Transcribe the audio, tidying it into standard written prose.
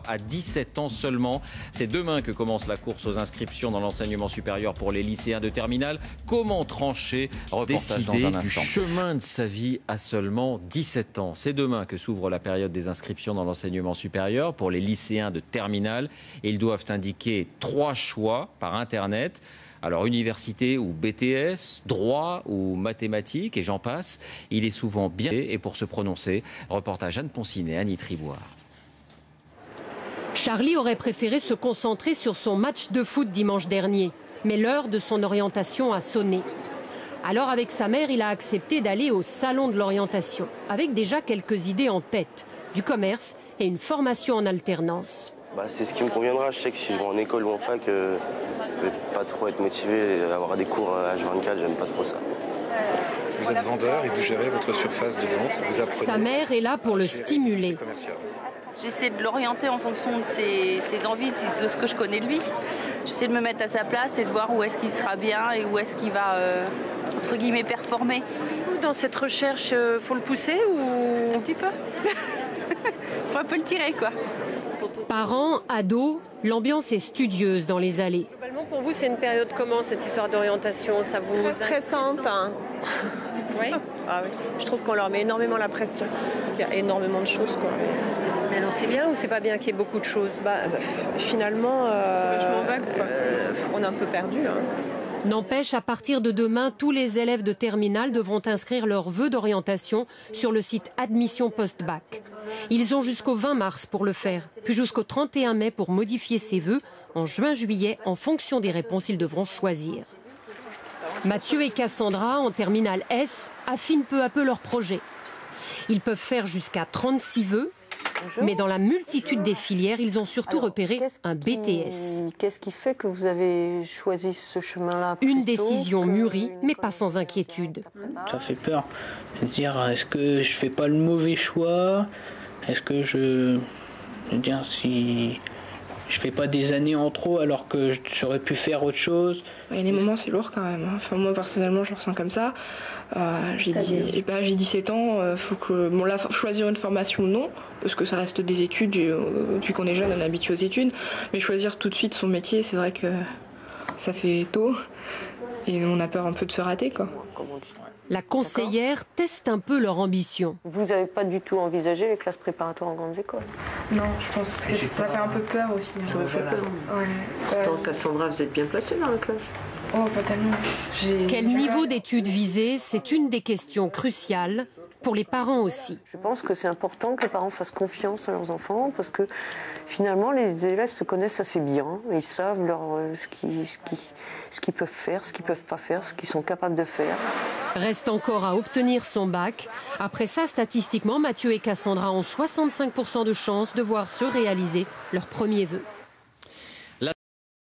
à 17 ans seulement. C'est demain que commence la course aux inscriptions dans l'enseignement supérieur pour les lycéens de terminale. Comment trancher, décider du chemin de sa vie à seulement 17 ans? C'est demain que s'ouvre la période des inscriptions dans l'enseignement supérieur pour les lycéens de terminale. Et ils doivent indiquer 3 choix par Internet. Alors, université ou BTS, droit ou mathématiques, et j'en passe. Il est souvent bien. Et pour se prononcer, reportage Anne Poncinet, Annie Triboire. Charlie aurait préféré se concentrer sur son match de foot dimanche dernier. Mais l'heure de son orientation a sonné. Alors, avec sa mère, il a accepté d'aller au salon de l'orientation, avec déjà quelques idées en tête, du commerce et une formation en alternance. C'est ce qui me conviendra. Je sais que si je vais en école ou en fac, je ne vais pas trop être motivé à avoir des cours H24, j'aime pas trop ça. Vous êtes vendeur et vous gérez votre surface de vente. Vous apprenez. Sa mère est là pour le stimuler. J'essaie de l'orienter en fonction de ses envies, de ce que je connais de lui. J'essaie de me mettre à sa place et de voir où est-ce qu'il sera bien et où est-ce qu'il va, entre guillemets, performer. Dans cette recherche, faut le pousser ou... Un petit peu. Faut un peu le tirer, quoi. Parents, ados, l'ambiance est studieuse dans les allées. Globalement, pour vous, c'est une période comment, cette histoire d'orientation? Ça vous très stressante. Hein. Oui. Ah oui. Je trouve qu'on leur met énormément la pression. Il y a énormément de choses, quoi. Mais alors, c'est bien ou c'est pas bien qu'il y ait beaucoup de choses? Finalement, c'est vachement vague, quoi. On est un peu perdu. Hein. N'empêche, à partir de demain, tous les élèves de terminale devront inscrire leurs vœux d'orientation sur le site Admission Post-Bac. Ils ont jusqu'au 20 mars pour le faire, puis jusqu'au 31 mai pour modifier ces vœux. En juin-juillet, en fonction des réponses, ils devront choisir. Mathieu et Cassandra, en terminale S, affinent peu à peu leur projet. Ils peuvent faire jusqu'à 36 vœux. Mais dans la multitude des filières, ils ont surtout repéré un BTS. Qu'est-ce qui fait que vous avez choisi ce chemin-là? Une décision mûrie, mais pas sans inquiétude. Ça fait peur. Dire, est-ce que je fais pas le mauvais choix? Est-ce que je veux dire, si je fais pas des années en trop alors que j'aurais pu faire autre chose? Il y a des moments, c'est lourd quand même. Enfin, moi, personnellement, je le ressens comme ça. J'ai 17 ans, faut que choisir une formation, non, parce que ça reste des études. Depuis qu'on est jeune, on est habitué aux études. Mais choisir tout de suite son métier, c'est vrai que ça fait tôt. Et on a peur un peu de se rater, quoi. La conseillère teste un peu leur ambition. Vous n'avez pas du tout envisagé les classes préparatoires en grandes écoles? Non, je pense que ça fait un peu peur aussi. Ça me fait peur. Pourtant, Cassandra, vous êtes bien placée dans la classe. Oh, pas tellement. Quel niveau d'études viser? C'est une des questions cruciales pour les parents aussi. Je pense que c'est important que les parents fassent confiance à leurs enfants parce que finalement, les élèves se connaissent assez bien. Ils savent ce qu'ils peuvent faire, ce qu'ils ne peuvent pas faire, ce qu'ils sont capables de faire. Reste encore à obtenir son bac. Après ça, statistiquement, Mathieu et Cassandra ont 65% de chances de voir se réaliser leur premier vœu.